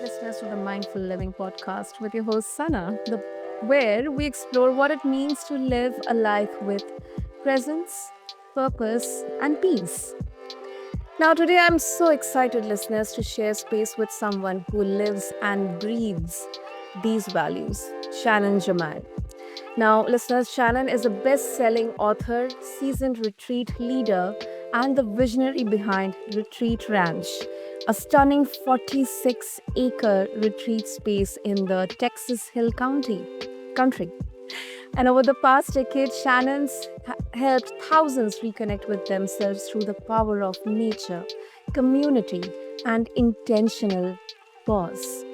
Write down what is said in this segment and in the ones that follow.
listeners to the Mindful Living podcast with your host Sana, where we explore what it means to live a life with presence, purpose, and peace. Now, today I'm so excited, listeners, to share space with someone who lives and breathes these values, Shannon Jamail. Now, listeners, Shannon is a best selling author, seasoned retreat leader, and the visionary behind Retreat Ranch, a stunning 46-acre retreat space in the Texas Hill country. And over the past decade, Shannon's helped thousands reconnect with themselves through the power of nature, community, and intentional pause.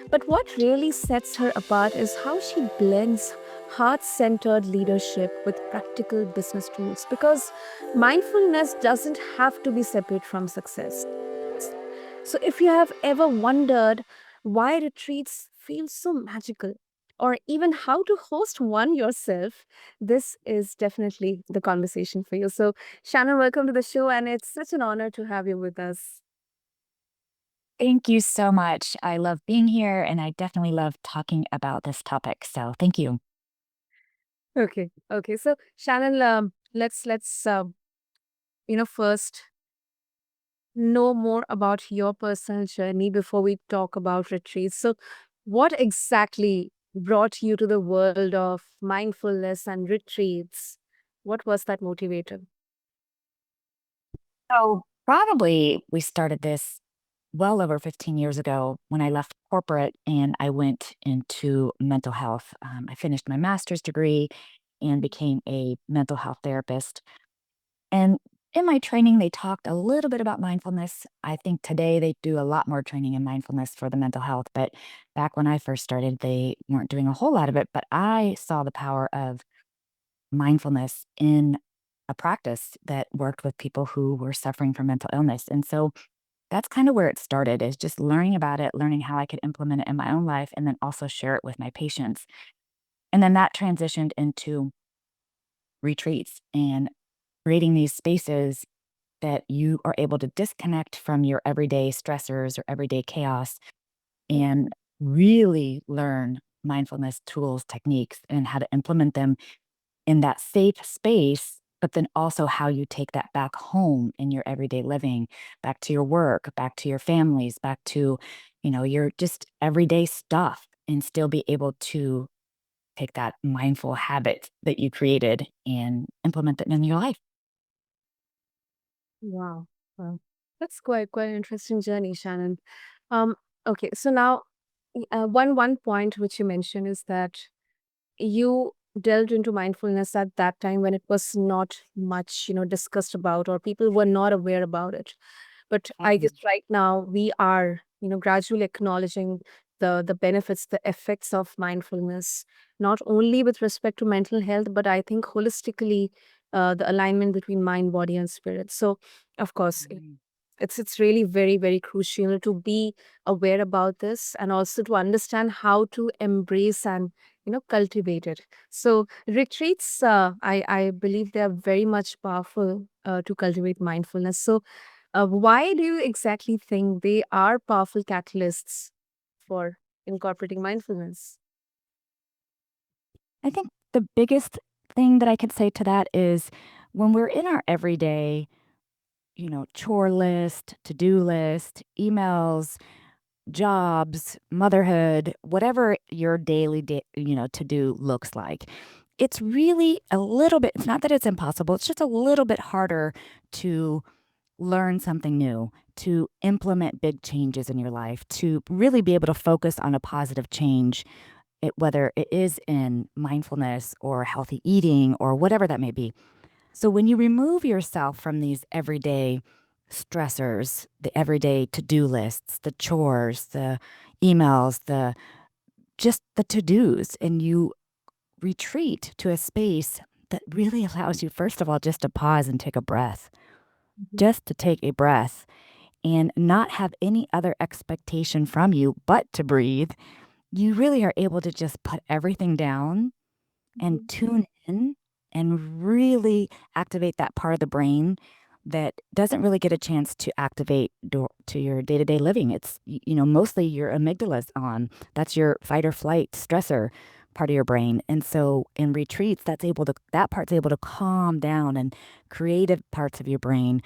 But what really sets her apart is how she blends heart centered leadership with practical business tools because mindfulness doesn't have to be separate from success. So, if you have ever wondered why retreats feel so magical, or even how to host one yourself, this is definitely the conversation for you. So, Shannon, welcome to the show, and it's such an honor to have you with us. Thank you so much. I love being here and I definitely love talking about this topic. So thank you. Okay. So, Shannon, let's first know more about your personal journey before we talk about retreats. So, what exactly brought you to the world of mindfulness and retreats? What was that motivator? So probably we started this well over 15 years ago when I left corporate and I went into mental health. I finished my master's degree and became a mental health therapist. And in my training, they talked a little bit about mindfulness. I think today they do a lot more training in mindfulness for the mental health. But back when I first started, they weren't doing a whole lot of it. But I saw the power of mindfulness in a practice that worked with people who were suffering from mental illness. And so that's kind of where it started is just learning about it, learning how I could implement it in my own life, and then also share it with my patients. And then that transitioned into retreats and creating these spaces that you are able to disconnect from your everyday stressors or everyday chaos and really learn mindfulness tools, techniques, and how to implement them in that safe space, but then also how you take that back home in your everyday living, back to your work, back to your families, back to, your just everyday stuff and still be able to take that mindful habit that you created and implement it in your life. Wow. Wow. That's quite an interesting journey, Shannon. Um, okay, so now one point which you mentioned is that you delved into mindfulness at that time when it was not much, discussed about or people were not aware about it. But I guess Mhm. right now we are, gradually acknowledging the benefits, the effects of mindfulness, not only with respect to mental health, but I think holistically, the alignment between mind, body, and spirit. So, of course, Mhm. it's really very crucial to be aware about this and also to understand how to embrace and cultivate it. So retreats, I believe they are very much powerful to cultivate mindfulness. So why do you exactly think they are powerful catalysts for incorporating mindfulness? I think the biggest thing that I could say to that is when we're in our everyday, chore list, to do list, emails, jobs, motherhood, whatever your daily, to do looks like. It's really a little bit, it's not that it's impossible, it's just a little bit harder to learn something new, to implement big changes in your life, to really be able to focus on a positive change, whether it is in mindfulness or healthy eating or whatever that may be. So when you remove yourself from these everyday stressors, the everyday to-do lists, the chores, the emails, the just the to-dos, and you retreat to a space that really allows you, first of all, just to pause and take a breath, Mhm. just to take a breath and not have any other expectation from you but to breathe, you really are able to just put everything down and Mhm. tune in and really activate that part of the brain that doesn't really get a chance to activate to your day-to-day living. It's mostly your amygdala's on. That's your fight or flight stressor part of your brain. And so in retreats, that part's able to calm down, and creative parts of your brain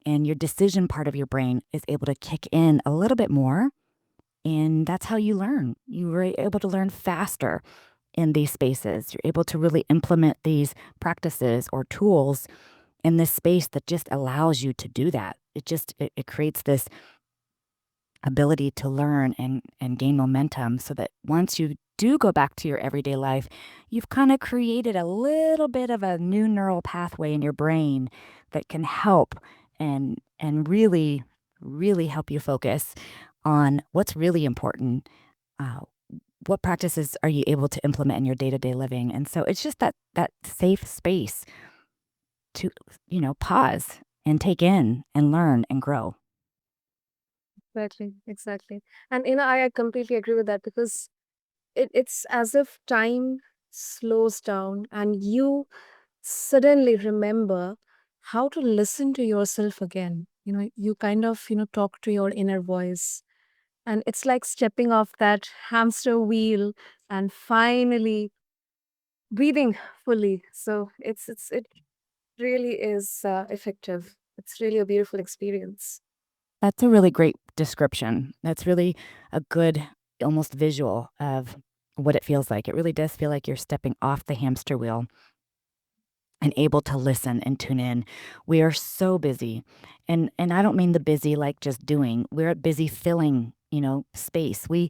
and your decision part of your brain is able to kick in a little bit more. And that's how you learn. You were able to learn faster in these spaces. You're able to really implement these practices or tools in this space that just allows you to do that. It creates this ability to learn and gain momentum, so that once you do go back to your everyday life, you've kind of created a little bit of a new neural pathway in your brain that can help and really, really help you focus on what's really important. Uh, what practices are you able to implement in your day-to-day living? And so it's just that safe space to, pause and take in and learn and grow. Exactly, exactly. And I completely agree with that because it's as if time slows down and you suddenly remember how to listen to yourself again. You kind of, talk to your inner voice. And it's like stepping off that hamster wheel and finally breathing fully. So it really is effective. It's really a beautiful experience. That's a really great description. That's really a good, almost visual of what it feels like. It really does feel like you're stepping off the hamster wheel and able to listen and tune in. We are so busy. And I don't mean the busy like just doing. We're busy filling, space. We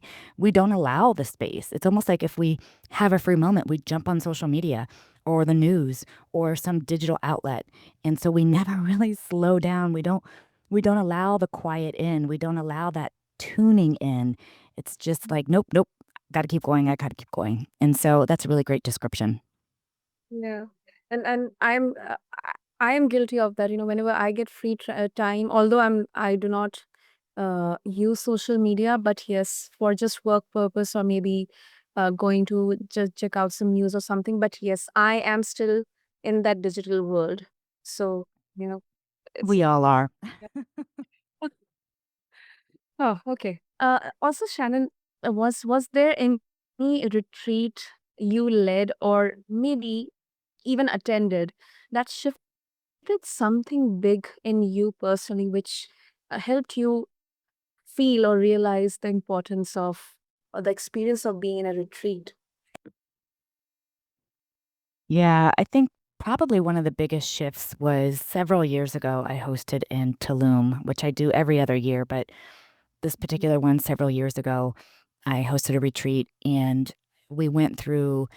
don't allow the space. It's almost like if we have a free moment, we jump on social media or the news or some digital outlet. And so we never really slow down. We don't allow the quiet in. We don't allow that tuning in. It's just like, nope, nope. Got to keep going. I got to keep going. And so that's a really great description. Yeah. And I am guilty of that. Whenever I get free time, although I do not use social media, but yes, for just work purpose or maybe going to just check out some news or something. But yes, I am still in that digital world. So, you know, it's We all are. oh, okay. Also, Shannon, was there any retreat you led or maybe even attended that shifted something big in you personally, which helped you feel or realize the importance of or the experience of being in a retreat? Yeah, I think probably one of the biggest shifts was several years ago. I hosted in Tulum, which I do every other year, but this particular one several years ago, I hosted a retreat and we went through,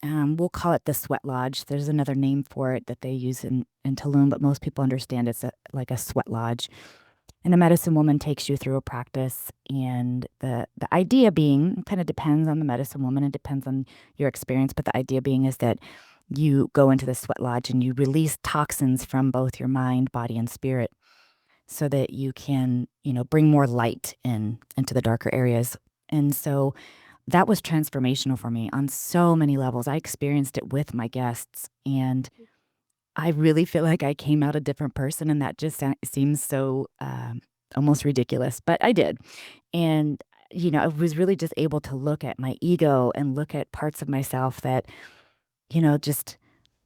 we'll call it the sweat lodge. There's another name for it that they use in Tulum, but most people understand it's like a sweat lodge. And a medicine woman takes you through a practice. And the idea being, kind of depends on the medicine woman, it depends on your experience, but the idea being is that you go into the sweat lodge and you release toxins from both your mind, body, and spirit so that you can, bring more light into the darker areas. And so that was transformational for me on so many levels. I experienced it with my guests, and I really feel like I came out a different person, and that just seems so almost ridiculous, but I did. And, I was really just able to look at my ego and look at parts of myself that, just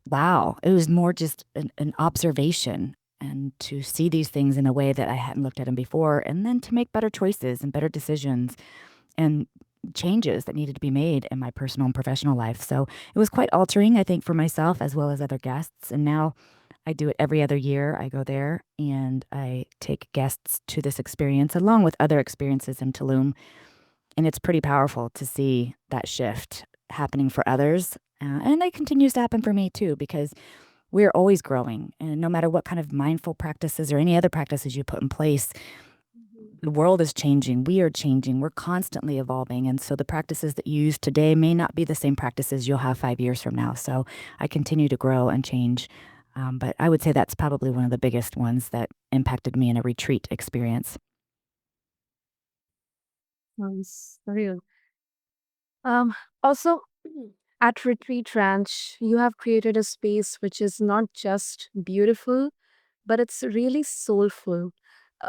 wow, it was more just an observation, and to see these things in a way that I hadn't looked at them before, and then to make better choices and better decisions and changes that needed to be made in my personal and professional life. So it was quite altering, I think, for myself as well as other guests. And now I do it every other year. I go there and I take guests to this experience along with other experiences in Tulum. And it's pretty powerful to see that shift happening for others. And it continues to happen for me too, because we're always growing. And no matter what kind of mindful practices or any other practices you put in place, Mhm. the world is changing. We are changing. We're constantly evolving. And so the practices that you use today may not be the same practices you'll have 5 years from now. So I continue to grow and change. But I would say that's probably one of the biggest ones that impacted me in a retreat experience. Sounds real. Also, at Retreat Ranch, you have created a space which is not just beautiful, but it's really soulful.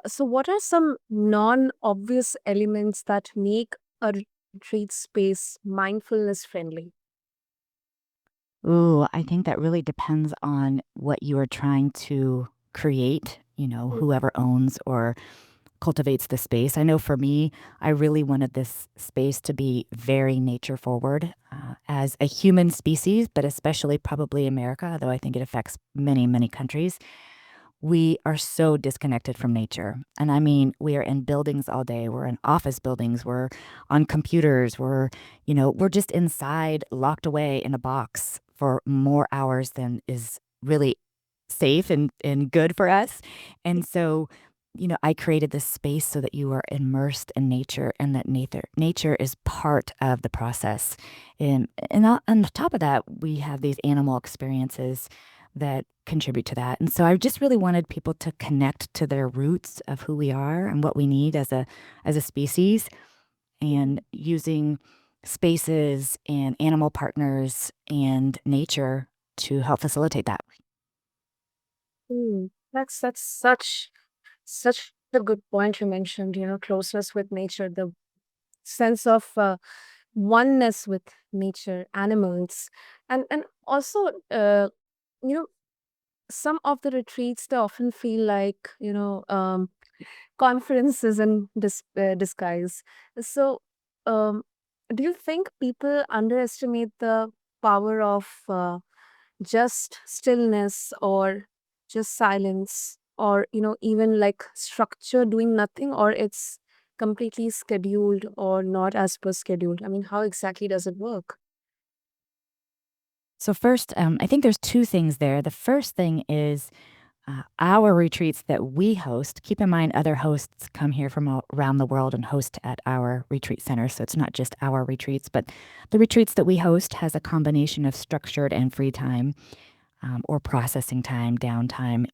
So, what are some non obvious elements that make a retreat space mindfulness friendly? Ooh, I think that really depends on what you are trying to create, whoever owns or cultivates the space. I know for me, I really wanted this space to be very nature forward as a human species, but especially probably America, though I think it affects many, many countries. We are so disconnected from nature. And I mean, we are in buildings all day. We're in office buildings. We're on computers. We're just inside, locked away in a box for more hours than is really safe and good for us. And so, I created this space so that you are immersed in nature and that nature is part of the process. And on top of that, we have these animal experiences that contribute to that. And so I just really wanted people to connect to their roots of who we are and what we need as a species and using spaces and animal partners and nature to help facilitate that. That's such a good point you mentioned. Closeness with nature, the sense of oneness with nature, animals, and also you know some of the retreats they often feel like conferences in disguise. So, um, do you think people underestimate the power of just stillness or just silence or even like structure doing nothing, or it's completely scheduled or not as per scheduled? I mean, how exactly does it work? So first, I think there's two things there. The first thing is our retreats that we host. Keep in mind, other hosts come here from all around the world and host at our retreat center. So it's not just our retreats, but the retreats that we host has a combination of structured and free time, or processing time, downtime,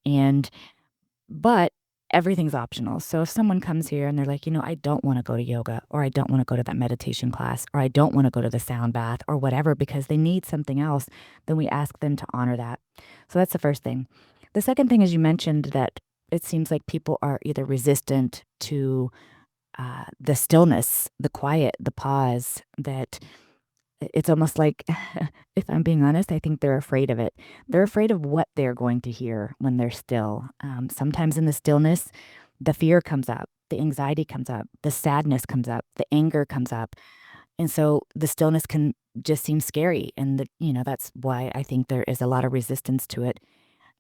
but everything's optional. So if someone comes here and they're like, I don't want to go to yoga, or I don't want to go to that meditation class, or I don't want to go to the sound bath or whatever because they need something else, then we ask them to honor that. So that's the first thing. The second thing is you mentioned that it seems like people are either resistant to the stillness, the quiet, the pause, that it's almost like, if I'm being honest, I think they're afraid of it. They're afraid of what they're going to hear when they're still. Sometimes in the stillness, the fear comes up, the anxiety comes up, the sadness comes up, the anger comes up. And so the stillness can just seem scary. And, that's why I think there is a lot of resistance to it.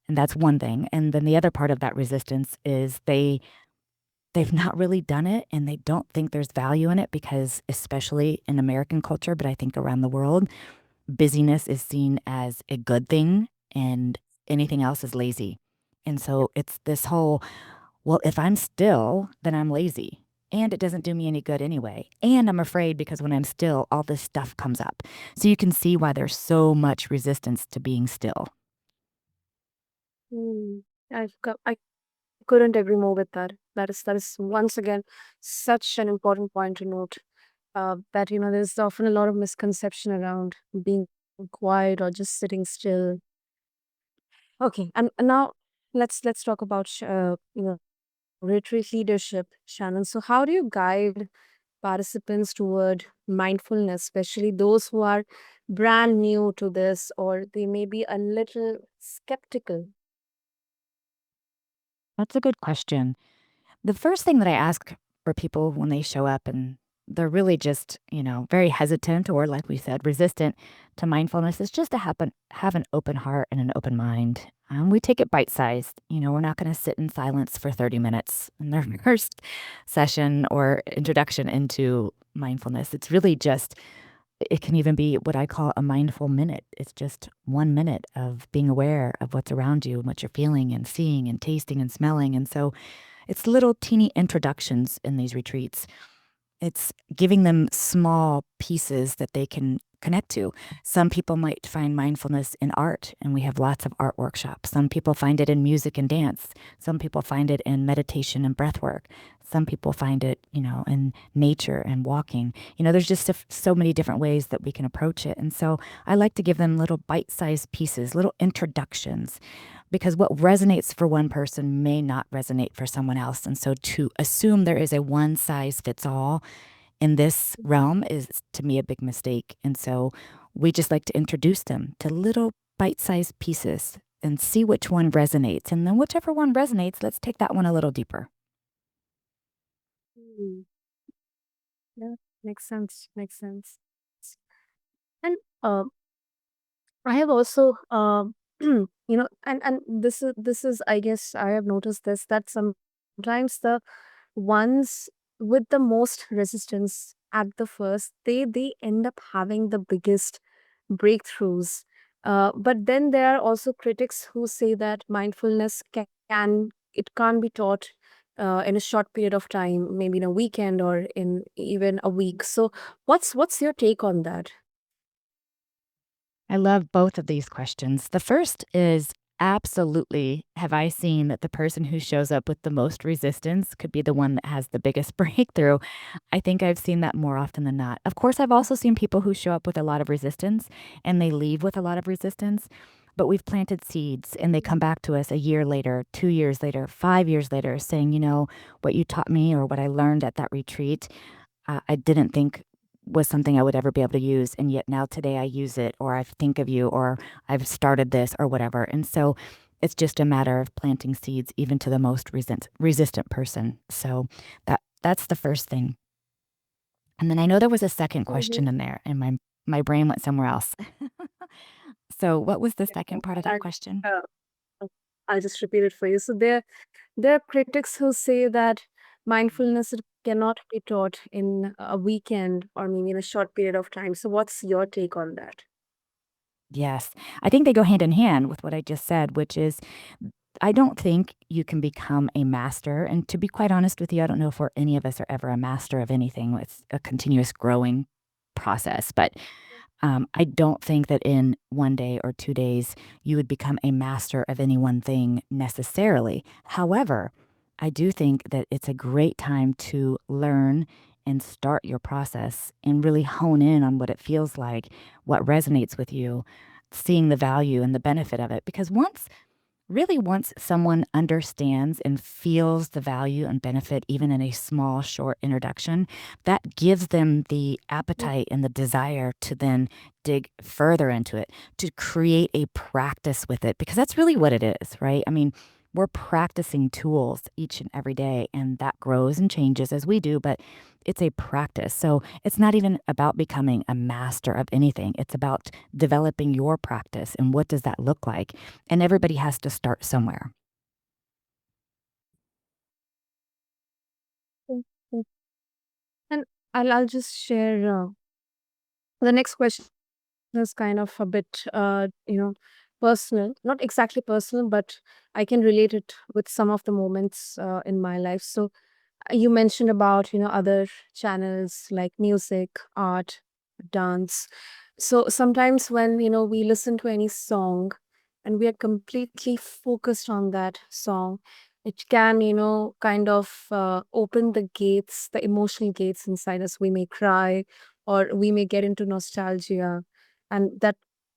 And that's one thing. And then the other part of that resistance is they've not really done it and they don't think there's value in it because, especially in American culture, but I think around the world, busyness is seen as a good thing and anything else is lazy. And so it's this whole, well, if I'm still, then I'm lazy. And it doesn't do me any good anyway. And I'm afraid because when I'm still, all this stuff comes up. So you can see why there's so much resistance to being still. Hmm. I couldn't agree more with that. That is once again such an important point to note. That there's often a lot of misconception around being quiet or just sitting still. Okay, and now let's talk about retreat leadership, Shannon. So how do you guide participants toward mindfulness, especially those who are brand new to this or they may be a little skeptical? That's a good question. The first thing that I ask for people when they show up and they're really just, very hesitant or, like we said, resistant to mindfulness is just to have an open heart and an open mind. We take it bite sized. We're not going to sit in silence for 30 minutes in their first session or introduction into mindfulness. It's really just, it can even be what I call a mindful minute. It's just 1 minute of being aware of what's around you and what you're feeling and seeing and tasting and smelling. And so, it's little teeny introductions in these retreats. It's giving them small pieces that they can connect to. Some people might find mindfulness in art, and we have lots of art workshops. Some people find it in music and dance. Some people find it in meditation and breath work. Some people find it, in nature and walking. There's just so many different ways that we can approach it. And so I like to give them little bite sized pieces, little introductions, because what resonates for one person may not resonate for someone else. And so to assume there is a one size fits all in this realm is to me a big mistake. And so we just like to introduce them to little bite sized pieces and see which one resonates. And then whichever one resonates, let's take that one a little deeper. Mm, yeah, makes sense. Makes sense. And I have also, and this is, I guess, I have noticed this, that sometimes the ones with the most resistance at the first, they end up having the biggest breakthroughs. But then there are also critics who say that mindfulness can it can't be taught in a short period of time, maybe in a weekend or in even a week. So what's your take on that? I love both of these questions. The first is absolutely have I seen that the person who shows up with the most resistance could be the one that has the biggest breakthrough. I think I've seen that more often than not. Of course, I've also seen people who show up with a lot of resistance and they leave with a lot of resistance, but we've planted seeds and they come back to us a year later, 2 years later, 5 years later, saying, what you taught me or what I learned at that retreat I didn't think was something I would ever be able to use. And yet now today I use it, or I think of you, or I've started this, or whatever. And so it's just a matter of planting seeds, even to the most resistant person. So that's the first thing. And then I know there was a second Mhm. question in there, and my brain went somewhere else. So what was the Yeah, second part of that question? uh, I'll just repeat it for you. So there are critics who say that mindfulness it cannot be taught in a weekend or maybe in a short period of time. So what's your take on that? Yes. I think they go hand in hand with what I just said, which is I don't think you can become a master. And to be quite honest with you, I don't know if any of us are ever a master of anything. It's a continuous growing process. But I don't think that in 1 day or 2 days you would become a master of any one thing necessarily. However, I do think that it's a great time to learn and start your process and really hone in on what it feels like, what resonates with you, seeing the value and the benefit of it. Because once someone understands and feels the value and benefit, even in a small, short introduction, that gives them the Mm, appetite and the desire to then dig further into it, to create a practice with it, because that's really what it is, right? I mean, we're practicing tools each and every day, and that grows and changes as we do, but it's a practice. So it's not even about becoming a master of anything. It's about developing your practice and what does that look like? And everybody has to start somewhere. mm, mm. And I'll just share the next question is kind of a bit personal, not exactly personal, but I can relate it with some of the moments in my life. So you mentioned about other channels like music, art, dance. So sometimes when we listen to any song and we are completely focused on that song, it can kind of open the gates, the emotional gates inside us. We may cry or we may get into nostalgia, and that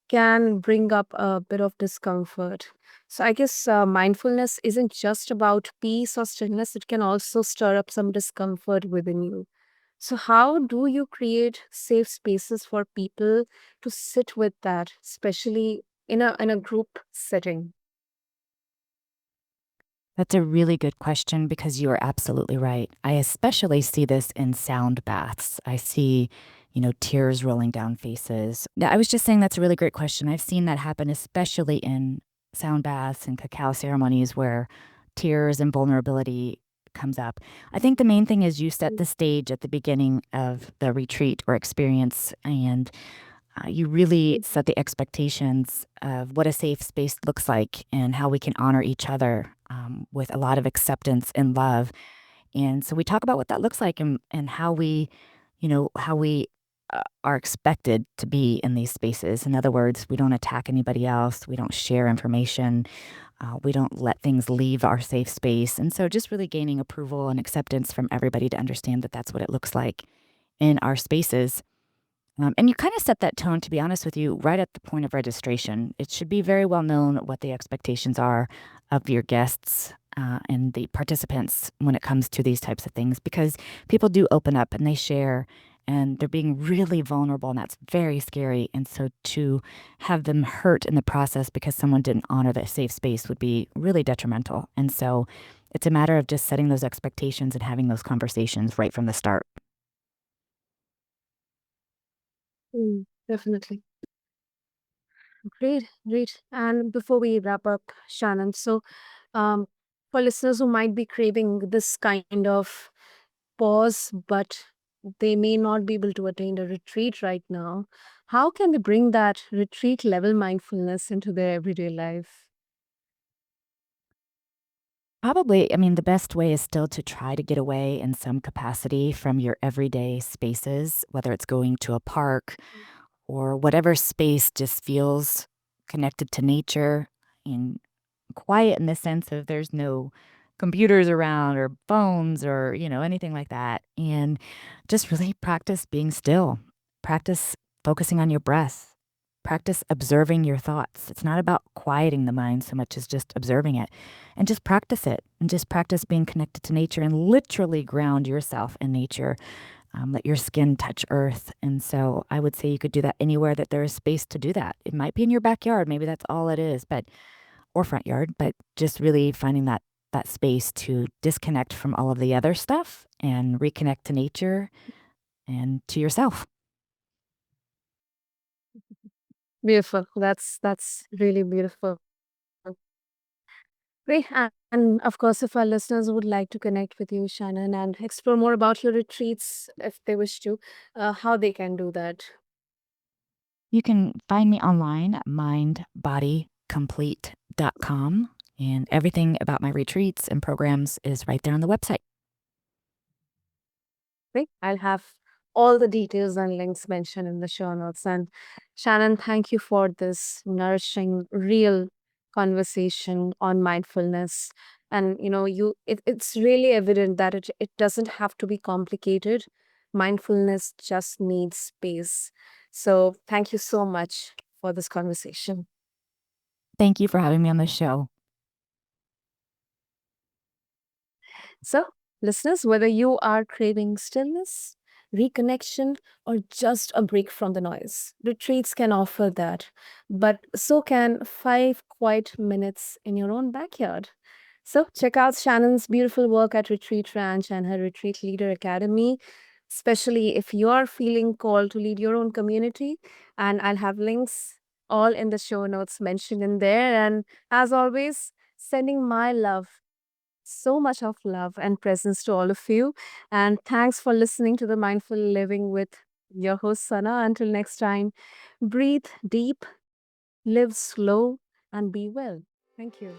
can bring up a bit of discomfort. So I guess mindfulness isn't just about peace or stillness, it can also stir up some discomfort within you. So how do you create safe spaces for people to sit with that, especially in a group setting? That's a really good question because you are absolutely right. I especially see this in sound baths. I see, tears rolling down faces. Yeah, I was just saying that's a really great question. I've seen that happen, especially in sound baths and cacao ceremonies where tears and vulnerability comes up. I think the main thing is you set the stage at the beginning of the retreat or experience, and you really set the expectations of what a safe space looks like and how we can honor each other with a lot of acceptance and love. And so we talk about what that looks like and how we are expected to be in these spaces. In other words, we don't attack anybody else, we don't share information, we don't let things leave our safe space. And so, just really gaining approval and acceptance from everybody to understand that that's what it looks like in our spaces. And you kind of set that tone, to be honest with you, right at the point of registration. It should be very well known what the expectations are of your guests and the participants when it comes to these types of things, because people do open up and they share and they're being really vulnerable, and that's very scary. And so to have them hurt in the process because someone didn't honor that safe space would be really detrimental. And so it's a matter of just setting those expectations and having those conversations right from the start. Definitely. Great, great. And before we wrap up, Shannon, so um, for listeners who might be craving this kind of pause, but they may not be able to attain a retreat right now, how can they bring that retreat level mindfulness into their everyday life? Probably, I mean, the best way is still to try to get away in some capacity from your everyday spaces, whether it's going to a park or whatever space just feels connected to nature and quiet in the sense of there's no computers around or phones or, anything like that. And just really practice being still. Practice focusing on your breath. Practice observing your thoughts. It's not about quieting the mind so much as just observing it. And just practice it. And just practice being connected to nature and literally ground yourself in nature. Let your skin touch earth. And so I would say you could do that anywhere that there is space to do that. It might be in your backyard. Maybe that's all it is, but or front yard, but just really finding that space to disconnect from all of the other stuff and reconnect to nature and to yourself. Beautiful. That's really beautiful. Great. And of course, if our listeners would like to connect with you, Shannon, and explore more about your retreats, if they wish to, how they can do that. You can find me online at mindbodycomplete.com, and everything about my retreats and programs is right there on the website. Great. I'll have all the details and links mentioned in the show notes. And Shannon, thank you for this nourishing, real conversation on mindfulness. And it's really evident that it doesn't have to be complicated. Mindfulness just needs space. So thank you so much for this conversation. Thank you for having me on the show. So, listeners, whether you are craving stillness, reconnection, or just a break from the noise, retreats can offer that. But so can 5 quiet minutes in your own backyard. So, check out Shannon's beautiful work at Retreat Ranch and her Retreat Leader Academy, especially if you're feeling called to lead your own community. And I'll have links all in the show notes mentioned in there. And as always, sending my love, so much of love and presence to all of you. And thanks for listening to the Mindful Living with your host, Sana. Until next time, breathe deep, live slow, and be well. Thank you.